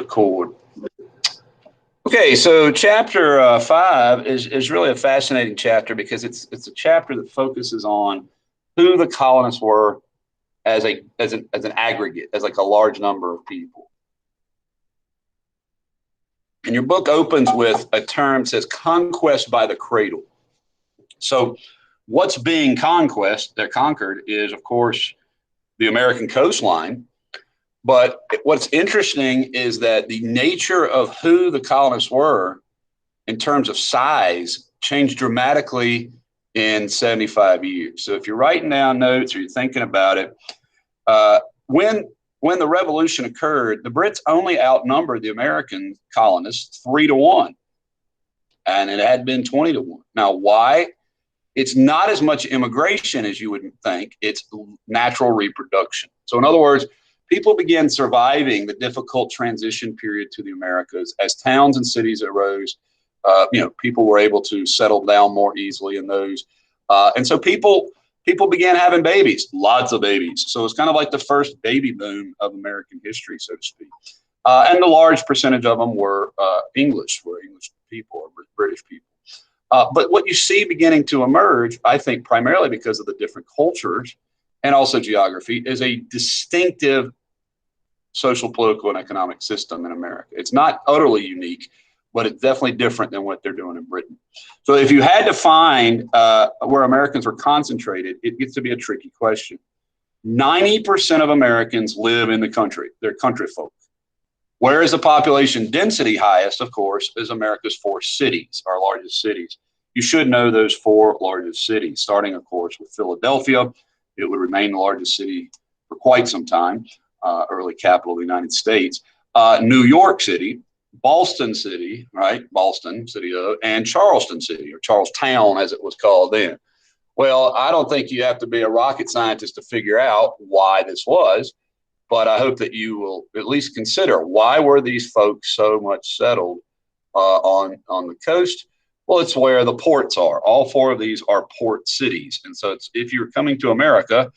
accord. Okay, so chapter 5 is really a fascinating chapter because it's a chapter that focuses on who the colonists were as an aggregate, as like a large number of people. And your book opens with a term that says conquest by the cradle. So what's being conquered is, of course, the American coastline. But what's interesting is that the nature of who the colonists were in terms of size changed dramatically in 75 years. So if you're writing down notes or you're thinking about it, when the revolution occurred, the Brits only outnumbered the American colonists 3-1. And it had been 20-1. Now, why? It's not as much immigration as you would think. It's natural reproduction. So in other words, people began surviving the difficult transition period to the Americas as towns and cities arose. People were able to settle down more easily in those. And so people began having babies, lots of babies. So it's kind of like the first baby boom of American history, so to speak. And a large percentage of them were English people or British people. But what you see beginning to emerge, I think primarily because of the different cultures and also geography, is a distinctive social, political, and economic system in America. It's not utterly unique, but it's definitely different than what they're doing in Britain. So if you had to find where Americans were concentrated, it gets to be a tricky question. 90% of Americans live in the country. They're country folk. Where is the population density highest, of course, is America's 4 cities, our largest cities. You should know those 4 largest cities, starting, of course, with Philadelphia. It would remain the largest city for quite some time, early capital of the United States. New York City, Boston City, right? Boston City, and Charleston City, or Charlestown, as it was called then. Well, I don't think you have to be a rocket scientist to figure out why this was, but I hope that you will at least consider, why were these folks so much settled on the coast? Well, it's where the ports are. All 4 of these are port cities. And so if you're coming to America,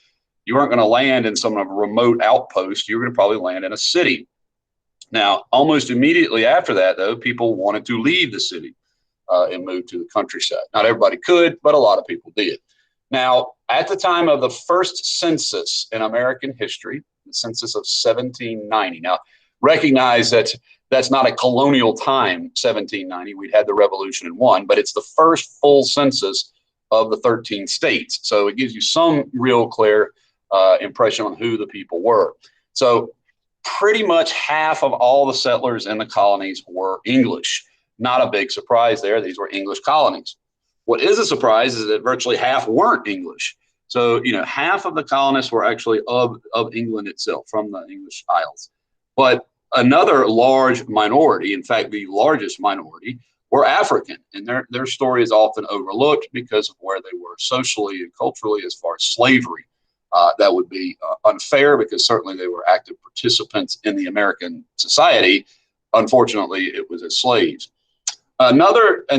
you aren't going to land in some remote outpost. You're going to probably land in a city. Now, almost immediately after that, though, people wanted to leave the city and move to the countryside. Not everybody could, but a lot of people did. Now, at the time of the first census in American history, the census of 1790. Now, recognize that that's not a colonial time, 1790. We'd had the revolution in 1, but it's the first full census of the 13 states. So it gives you some real clear impression on who the people were. So pretty much half of all the settlers in the colonies were English. Not a big surprise there. These were English colonies. What is a surprise is that virtually half weren't English. So, half of the colonists were actually of England itself, from the English Isles. But another large minority, in fact, the largest minority, were African. And their story is often overlooked because of where they were socially and culturally as far as slavery. That would be unfair because certainly they were active participants in the American society. Unfortunately, it was as slaves. And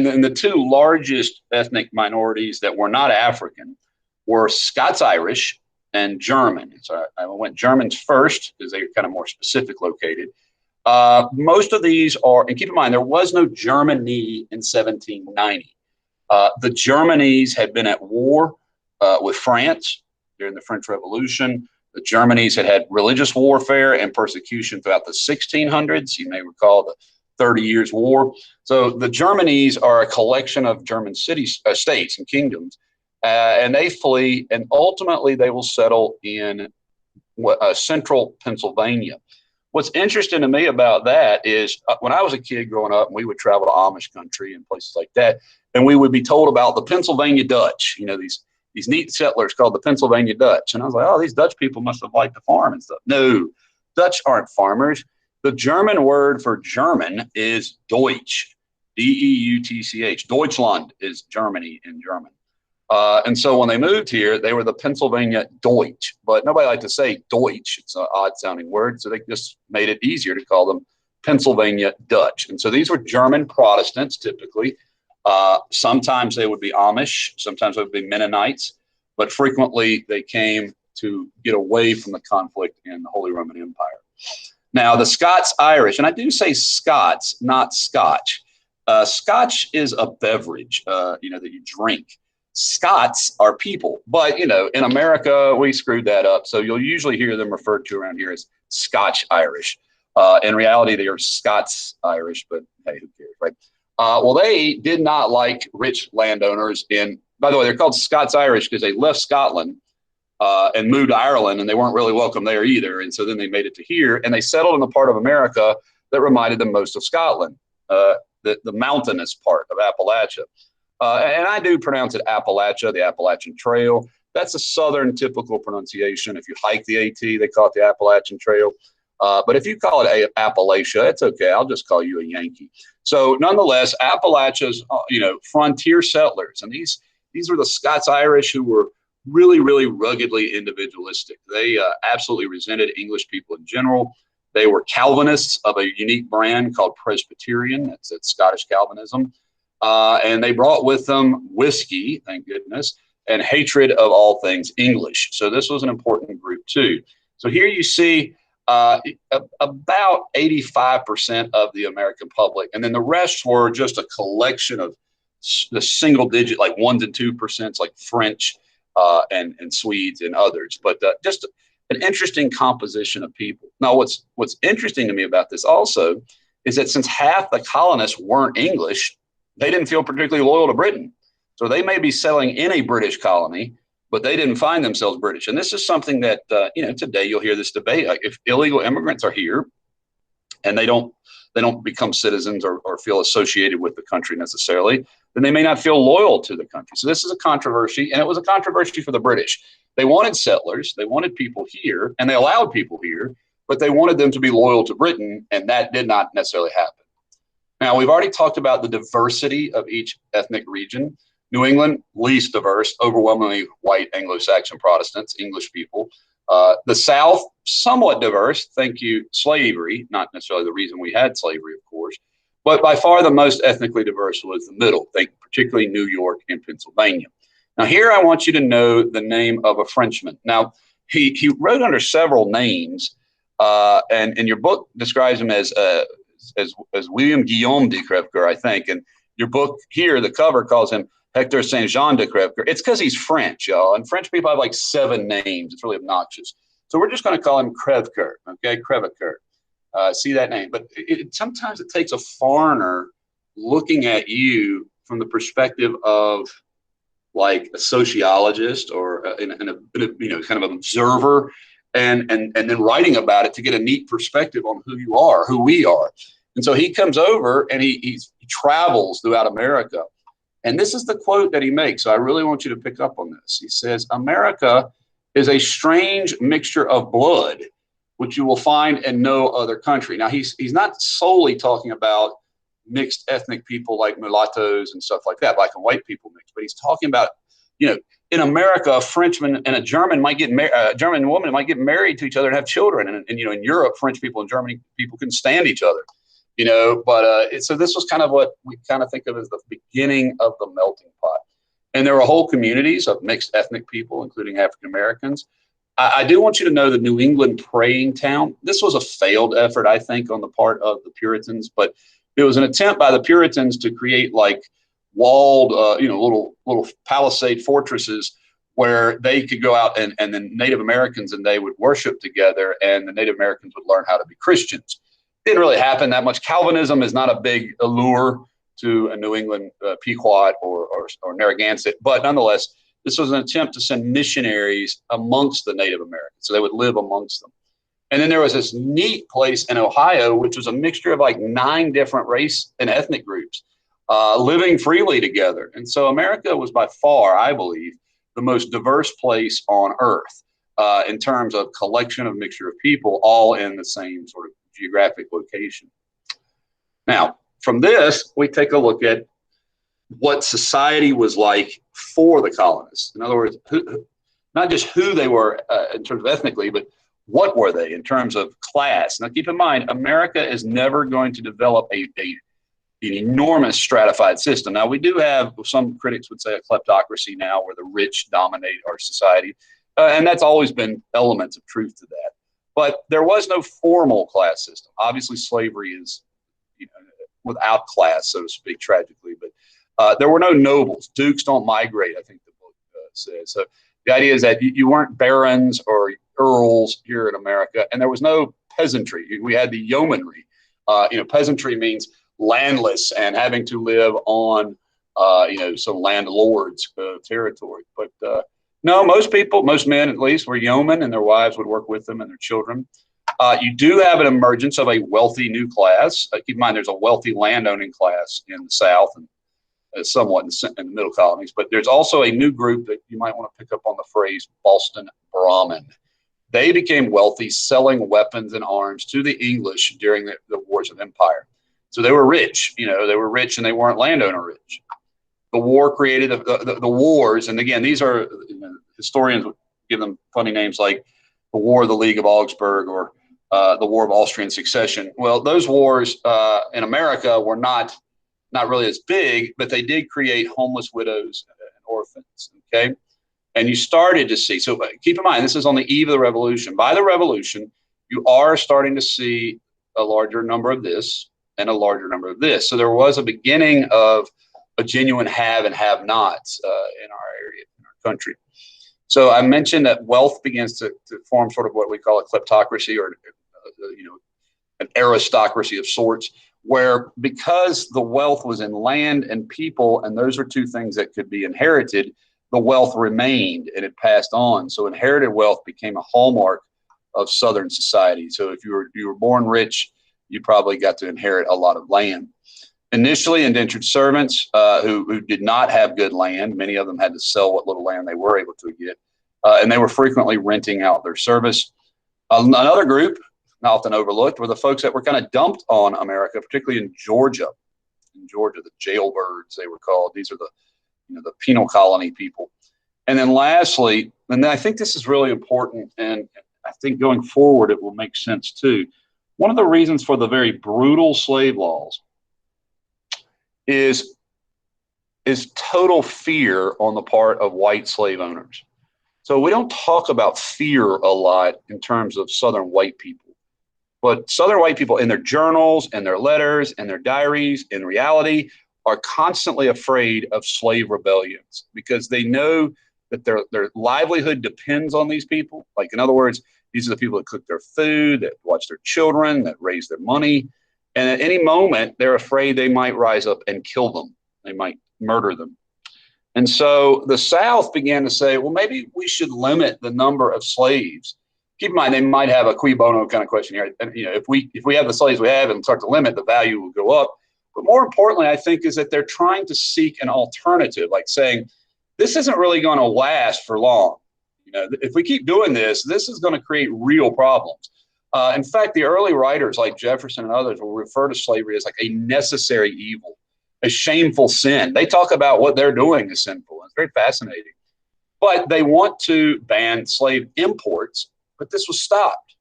then the 2 largest ethnic minorities that were not African were Scots-Irish and German. So I went Germans first because they're kind of more specific located. Most of these are, and keep in mind, there was no Germany in 1790. The Germanies had been at war with France during the French Revolution. The Germanies had religious warfare and persecution throughout the 1600s. You may recall the 30 Years' War. So the Germanies are a collection of German cities, states and kingdoms, and they flee, and ultimately they will settle in central Pennsylvania. What's interesting to me about that is when I was a kid growing up, we would travel to Amish country and places like that, and we would be told about the Pennsylvania Dutch, these neat settlers called the Pennsylvania Dutch. And I was like, oh, these Dutch people must have liked to farm and stuff. No, Dutch aren't farmers. The German word for German is Deutsch, D-E-U-T-C-H. Deutschland is Germany in German. And so when they moved here, they were the Pennsylvania Deutsch, but nobody liked to say Deutsch. It's an odd sounding word. So they just made it easier to call them Pennsylvania Dutch. And so these were German Protestants, typically. Sometimes they would be Amish, sometimes they would be Mennonites, but frequently they came to get away from the conflict in the Holy Roman Empire. Now, the Scots-Irish, and I do say Scots, not Scotch. Scotch is a beverage, that you drink. Scots are people, but in America we screwed that up. So you'll usually hear them referred to around here as Scotch-Irish. In reality, they are Scots-Irish, but hey, who cares, right? Well, they did not like rich landowners by the way, they're called Scots-Irish because they left Scotland and moved to Ireland, and they weren't really welcome there either. And so then they made it to here, and they settled in the part of America that reminded them most of Scotland, the mountainous part of Appalachia. And I do pronounce it Appalachia, the Appalachian Trail. That's a southern typical pronunciation. If you hike the AT, they call it the Appalachian Trail. But if you call it Appalachia, it's okay. I'll just call you a Yankee. So nonetheless, Appalachia's, frontier settlers. And these were the Scots-Irish who were really, really ruggedly individualistic. They absolutely resented English people in general. They were Calvinists of a unique brand called Presbyterian. That's Scottish Calvinism. And they brought with them whiskey, thank goodness, and hatred of all things English. So this was an important group too. So here you see about 85% of the American public, and then the rest were just a collection of the single digit, like 1% to 2%, like French and Swedes and others. But just an interesting composition of people. Now, what's interesting to me about this also is that since half the colonists weren't English, they didn't feel particularly loyal to Britain. So they may be settling in a British colony, but they didn't find themselves British. And this is something that, today you'll hear this debate. Like if illegal immigrants are here and they don't become citizens or feel associated with the country necessarily, then they may not feel loyal to the country. So this is a controversy, and it was a controversy for the British. They wanted settlers, they wanted people here, and they allowed people here, but they wanted them to be loyal to Britain, and that did not necessarily happen. Now, we've already talked about the diversity of each ethnic region. New England, least diverse, overwhelmingly white Anglo-Saxon Protestants, English people. The South, somewhat diverse, thank you, slavery, not necessarily the reason we had slavery, of course, but by far the most ethnically diverse was the middle, think particularly New York and Pennsylvania. Now here I want you to know the name of a Frenchman. Now he wrote under several names, and your book describes him as William Guillaume de Crèvecoeur, I think, and your book here, the cover calls him Hector Saint-Jean de Crèvecoeur. It's because he's French, y'all, and French people have like 7 names. It's really obnoxious. So we're just going to call him Crèvecoeur, okay, Crèvecoeur. See that name. But sometimes it takes a foreigner looking at you from the perspective of like a sociologist or kind of an observer, and then writing about it to get a neat perspective on who you are, who we are. And so he comes over and he travels throughout America. And this is the quote that he makes. So I really want you to pick up on this. He says, "America is a strange mixture of blood, which you will find in no other country." Now, he's not solely talking about mixed ethnic people like mulattoes and stuff like that, black and white people mixed, but he's talking about, in America, a Frenchman and a German might get married, a German woman might get married to each other and have children. And in Europe, French people and German people can stand each other. So this was kind of what we kind of think of as the beginning of the melting pot. And there were whole communities of mixed ethnic people, including African Americans. I do want you to know the New England praying town. This was a failed effort, I think, on the part of the Puritans, but it was an attempt by the Puritans to create like walled, little palisade fortresses where they could go out and then Native Americans and they would worship together, and the Native Americans would learn how to be Christians. Didn't really happen that much. Calvinism is not a big allure to a New England Pequot or Narragansett, but nonetheless, this was an attempt to send missionaries amongst the Native Americans, so they would live amongst them. And then there was this neat place in Ohio, which was a mixture of like 9 different race and ethnic groups living freely together. And so America was by far, I believe, the most diverse place on earth in terms of collection of mixture of people, all in the same sort of geographic location. Now, from this, we take a look at what society was like for the colonists. In other words, not just who they were in terms of ethnically, but what were they in terms of class. Now, keep in mind, America is never going to develop an enormous stratified system. Now, we do have, some critics would say, a kleptocracy now where the rich dominate our society. And that's always been elements of truth to that. But there was no formal class system. Obviously, slavery is, you know, without class, so to speak, tragically. But there were no nobles. Dukes don't migrate, I think the book says. So the idea is that you weren't barons or earls here in America, and there was no peasantry. We had the yeomanry. Peasantry means landless and having to live on, some landlord's territory. But no, most men at least, were yeomen, and their wives would work with them and their children. You do have an emergence of a wealthy new class. Keep in mind, there's a wealthy landowning class in the South and somewhat in the middle colonies, but there's also a new group that you might want to pick up on the phrase Boston Brahmin. They became wealthy, selling weapons and arms to the English during the Wars of Empire. So they were rich, they were rich, and they weren't landowner rich. The war created the wars. And again, these are, historians would give them funny names like the War of the League of Augsburg or the War of Austrian Succession. Well, those wars in America were not really as big, but they did create homeless widows and orphans. Okay. And you started to see, so keep in mind, this is on the eve of the revolution. By the revolution, you are starting to see a larger number of this and a larger number of this. So there was a beginning of a genuine have and have nots in our area, in our country. So I mentioned that wealth begins to form sort of what we call a kleptocracy, or, an aristocracy of sorts, where because the wealth was in land and people, and those are two things that could be inherited, the wealth remained and it passed on. So inherited wealth became a hallmark of Southern society. So if you were born rich, you probably got to inherit a lot of land. Initially, indentured servants who did not have good land, many of them had to sell what little land they were able to get, and they were frequently renting out their service. Another group, often overlooked, were the folks that were kind of dumped on America, particularly in Georgia. In Georgia, the jailbirds, they were called. These are the penal colony people. And then lastly, and I think this is really important, and I think going forward it will make sense too. One of the reasons for the very brutal slave laws is total fear on the part of white slave owners. So we don't talk about fear a lot in terms of Southern white people. But Southern white people, in their journals and their letters and their diaries, in reality, are constantly afraid of slave rebellions because they know that their livelihood depends on these people. Like, in other words, these are the people that cook their food, that watch their children, that raise their money. And at any moment, they're afraid they might rise up and kill them. They might murder them. And so the South began to say, well, maybe we should limit the number of slaves. Keep in mind, they might have a cui bono kind of question here. And, if we have the slaves we have and start to limit, the value will go up. But more importantly, I think, is that they're trying to seek an alternative, like saying, this isn't really going to last for long. If we keep doing this, this is going to create real problems. In fact, the early writers like Jefferson and others will refer to slavery as like a necessary evil, a shameful sin. They talk about what they're doing is sinful. It's very fascinating. But they want to ban slave imports, but this was stopped.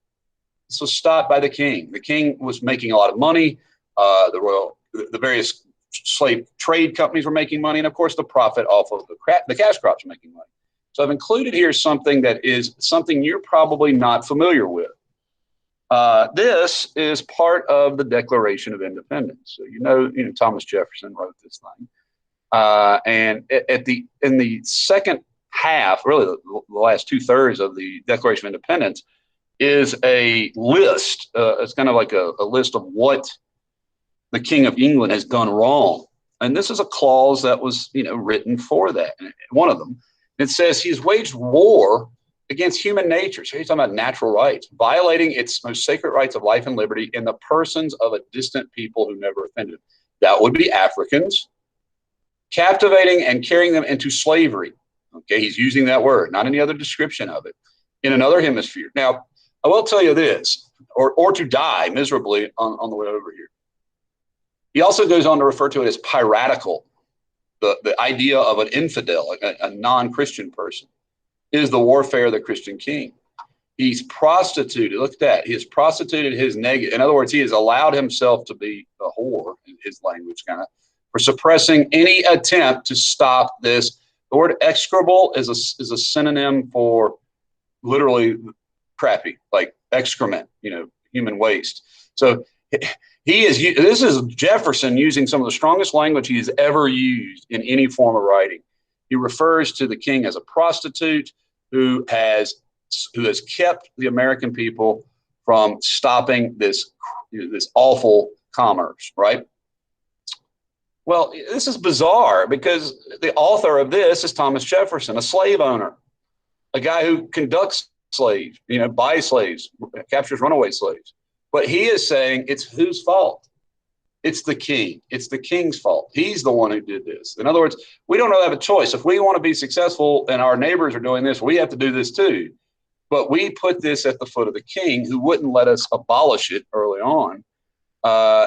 This was stopped by the king. The king was making a lot of money. The various slave trade companies were making money, and of course the profit off of the cash crops were making money. So I've included here something that is something you're probably not familiar with. This is part of the Declaration of Independence. So Thomas Jefferson wrote this thing, and in the second half, really the last 2/3 of the Declaration of Independence, is a list. It's kind of like a list of what the King of England has done wrong, and this is a clause that was written for that. And one of them, it says he's waged war against human nature. So he's talking about natural rights, violating its most sacred rights of life and liberty in the persons of a distant people who never offended him. That would be Africans, captivating and carrying them into slavery. Okay, he's using that word, not any other description of it, in another hemisphere. Now, I will tell you this, or to die miserably on the way over here. He also goes on to refer to it as piratical. The idea of an infidel, a non-Christian person, is the warfare of the Christian king. He's prostituted. Look at that. He has prostituted his negative. In other words, he has allowed himself to be a whore, in his language, kind of, for suppressing any attempt to stop this. The word execrable is a synonym for literally crappy, like excrement, human waste. So this is Jefferson using some of the strongest language he has ever used in any form of writing. He refers to the king as a prostitute who has kept the American people from stopping this awful commerce, right? Well, this is bizarre because the author of this is Thomas Jefferson, a slave owner, a guy who conducts slaves, buys slaves, captures runaway slaves. But he is saying it's whose fault? It's the king. It's the king's fault. He's the one who did this. In other words, we don't have a choice. If we want to be successful and our neighbors are doing this, we have to do this too. But we put this at the foot of the king, who wouldn't let us abolish it early on.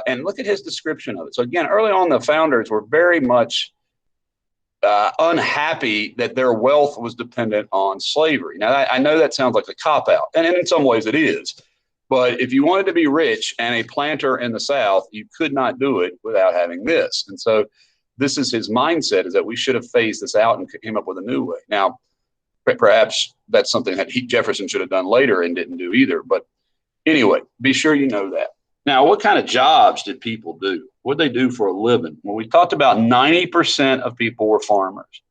And look at his description of it. So again, early on, the founders were very much unhappy that their wealth was dependent on slavery. Now, I know that sounds like a cop-out, and in some ways it is. But if you wanted to be rich and a planter in the South, you could not do it without having this. And so this is his mindset, is that we should have phased this out and came up with a new way. Now, perhaps that's something that Jefferson should have done later and didn't do either. But anyway, be sure you know that. Now, what kind of jobs did people do? What did they do for a living? Well, we talked about 90% of people were farmers.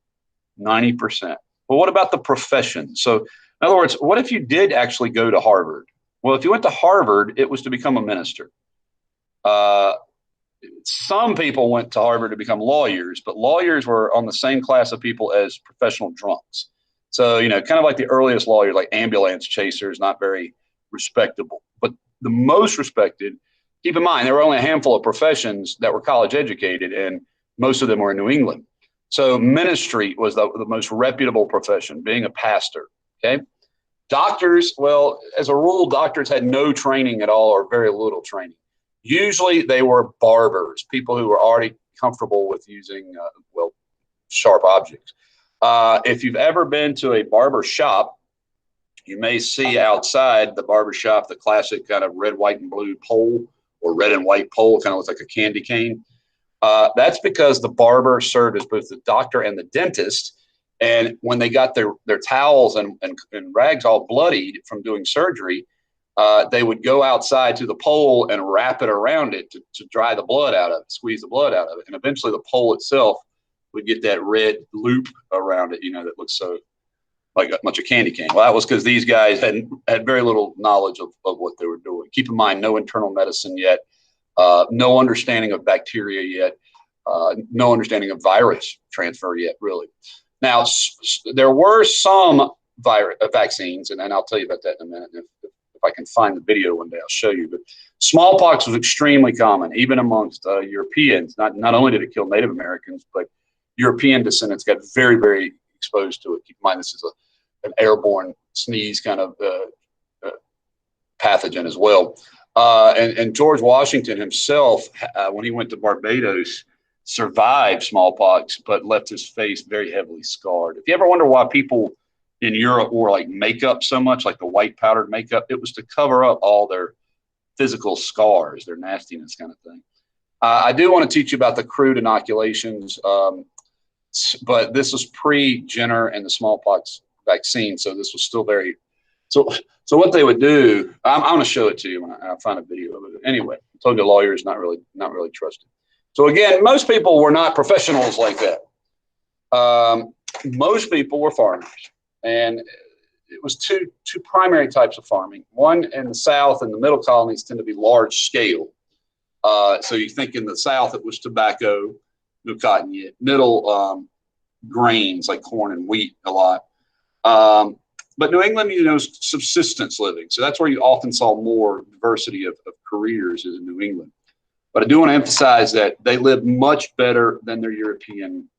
90%. Well, what about the profession? So in other words, what if you did actually go to Harvard? Well, if you went to Harvard, it was to become a minister. Some people went to Harvard to become lawyers, but lawyers were on the same class of people as professional drunks. So, kind of like the earliest lawyers, like ambulance chasers, not very respectable. But the most respected, keep in mind, there were only a handful of professions that were college educated, and most of them were in New England. So ministry was the most reputable profession, being a pastor, okay? Doctors, well, as a rule, doctors had no training at all or very little training. Usually they were barbers, people who were already comfortable with using, sharp objects. If you've ever been to a barber shop, you may see outside the barber shop the classic kind of red, white, and blue pole, or red and white pole, kind of looks like a candy cane. That's because the barber served as both the doctor and the dentist. And when they got their towels and rags all bloodied from doing surgery, they would go outside to the pole and wrap it around it to dry the blood out of it, squeeze the blood out of it. And eventually the pole itself would get that red loop around it, that looks so like a bunch of candy cane. Well, that was because these guys had very little knowledge of what they were doing. Keep in mind, no internal medicine yet, no understanding of bacteria yet, no understanding of virus transfer yet, really. Now, there were some vaccines, and I'll tell you about that in a minute. If I can find the video one day, I'll show you. But smallpox was extremely common, even amongst Europeans. Not only did it kill Native Americans, but European descendants got very, very exposed to it. Keep in mind, this is an airborne sneeze kind of pathogen as well. And George Washington himself, when he went to Barbados, survived smallpox, but left his face very heavily scarred. If you ever wonder why people in Europe wore like makeup so much, like the white powdered makeup, it was to cover up all their physical scars, their nastiness kind of thing. I do want to teach you about the crude inoculations, but this was pre-Jenner and the smallpox vaccine, so this was still very. So what they would do, I'm going to show it to you when I find a video of it. Anyway, I told you lawyers not really trusted. So again, most people were not professionals like that. Most people were farmers, and it was two primary types of farming. One in the South and the middle colonies tend to be large scale. So you think in the South it was tobacco, no cotton yet. Middle grains like corn and wheat a lot. But New England, subsistence living. So that's where you often saw more diversity of careers is in New England. But I do want to emphasize that they lived much better than their European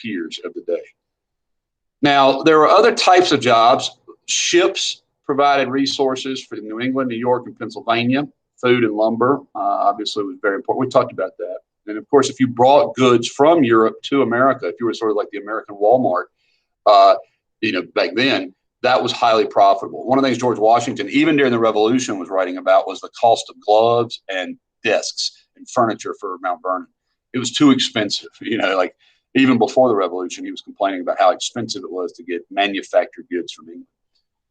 peers of the day. Now, there were other types of jobs. Ships provided resources for New England, New York, and Pennsylvania. Food and lumber, obviously, was very important. We talked about that. And of course, if you brought goods from Europe to America, if you were sort of like the American Walmart, back then, that was highly profitable. One of the things George Washington, even during the Revolution, was writing about was the cost of gloves and desks and furniture for Mount Vernon. It was too expensive. Like even before the Revolution, he was complaining about how expensive it was to get manufactured goods from England.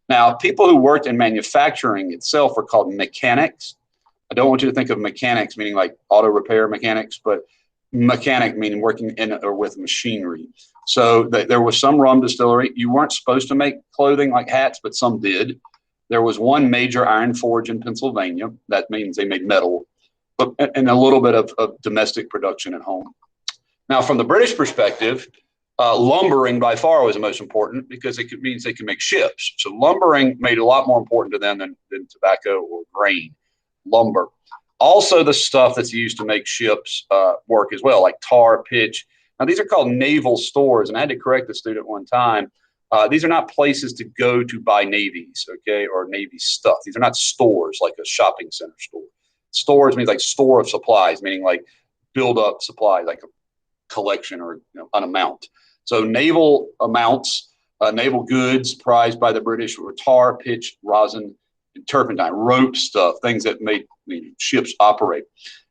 Now, people who worked in manufacturing itself were called mechanics. I don't want you to think of mechanics meaning like auto repair mechanics, but mechanic meaning working in or with machinery. So there was some rum distillery. You weren't supposed to make clothing like hats, but some did. There was one major iron forge in Pennsylvania. That means they made metal, but and a little bit of domestic production at home. Now, from the British perspective, lumbering by far was the most important because it means they can make ships. So lumbering made a lot more important to them than tobacco or grain. Lumber. Also, the stuff that's used to make ships work as well, like tar, pitch. Now, these are called naval stores, and I had to correct the student one time. These are not places to go to buy navies, okay, or Navy stuff. These are not stores like a shopping center store. Stores means like store of supplies, meaning like build up supplies, like a collection or an amount. So naval amounts, naval goods prized by the British were tar, pitch, rosin, and turpentine, rope stuff, things that made ships operate.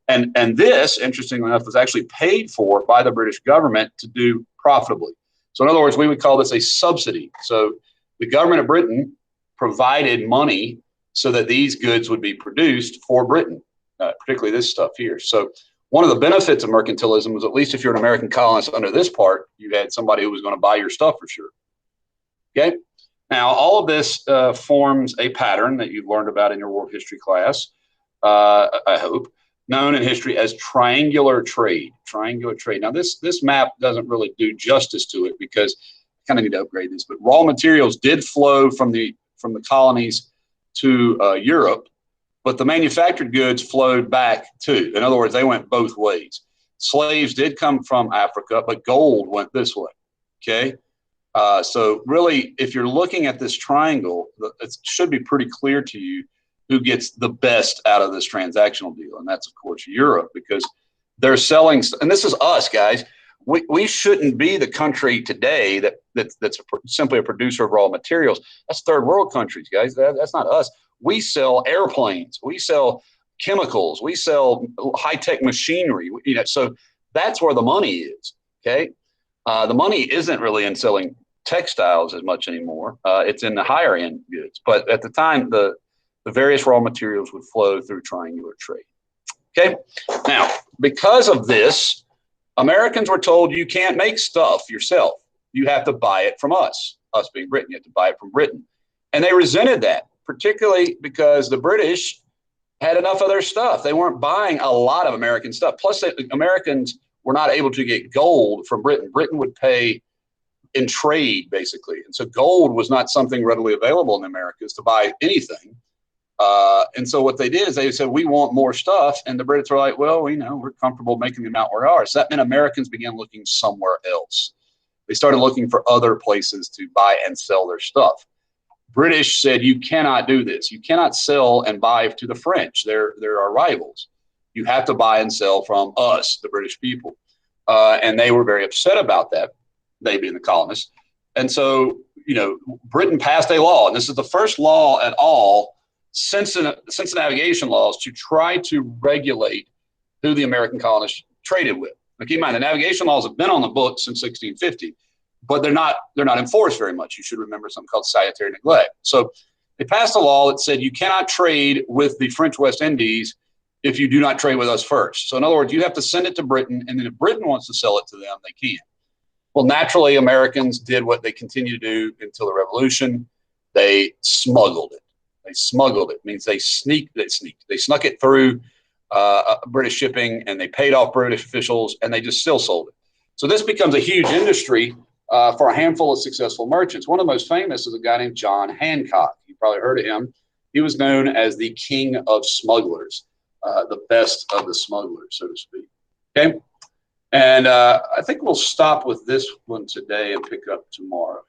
And this, interestingly enough, was actually paid for by the British government to do profitably. So in other words, we would call this a subsidy. So the government of Britain provided money so that these goods would be produced for Britain, particularly this stuff here. So one of the benefits of mercantilism was, at least if you're an American colonist under this part, you had somebody who was going to buy your stuff for sure. Okay. Now, all of this forms a pattern that you've learned about in your world history class, I hope, known in history as triangular trade. Triangular trade. Now, this map doesn't really do justice to it because I kind of need to upgrade this, but raw materials did flow from the colonies to Europe, but the manufactured goods flowed back too. In other words, they went both ways. Slaves did come from Africa, but gold went this way. Okay. So really, if you're looking at this triangle, it should be pretty clear to you who gets the best out of this transactional deal. And that's, of course, Europe, because they're selling. And this is us, guys. We shouldn't be the country today that's simply a producer of raw materials. That's third world countries, guys. That's not us. We sell airplanes. We sell chemicals. We sell high-tech machinery. So that's where the money is, okay? The money isn't really in selling textiles as much anymore. It's in the higher end goods. But at the time, the various raw materials would flow through triangular trade. Okay. Now, because of this, Americans were told you can't make stuff yourself. You have to buy it from us being Britain. You have to buy it from Britain. And they resented that, particularly because the British had enough of their stuff. They weren't buying a lot of American stuff. Plus, Americans were not able to get gold from Britain. Britain would pay in trade, basically. And so gold was not something readily available in the Americas to buy anything. And so what they did is they said, we want more stuff. And the Brits were like, well, we're comfortable making the amount we are. So that meant Americans began looking somewhere else. They started looking for other places to buy and sell their stuff. British said, you cannot do this. You cannot sell and buy to the French. They're our rivals. You have to buy and sell from us, the British people. And they were very upset about that, they being the colonists. And so, Britain passed a law, and this is the first law at all since the navigation laws to try to regulate who the American colonists traded with. Now, keep in mind, the navigation laws have been on the books since 1650, but they're not enforced very much. You should remember something called salutary neglect. So they passed a law that said you cannot trade with the French West Indies if you do not trade with us first. So in other words, you have to send it to Britain, and then if Britain wants to sell it to them, they can. Well, naturally, Americans did what they continue to do until the Revolution. They smuggled it. They smuggled it. It means they snuck it through British shipping, and they paid off British officials, and they just still sold it. So this becomes a huge industry for a handful of successful merchants. One of the most famous is a guy named John Hancock. You probably heard of him. He was known as the king of smugglers, the best of the smugglers, so to speak. Okay. And I think we'll stop with this one today and pick up tomorrow.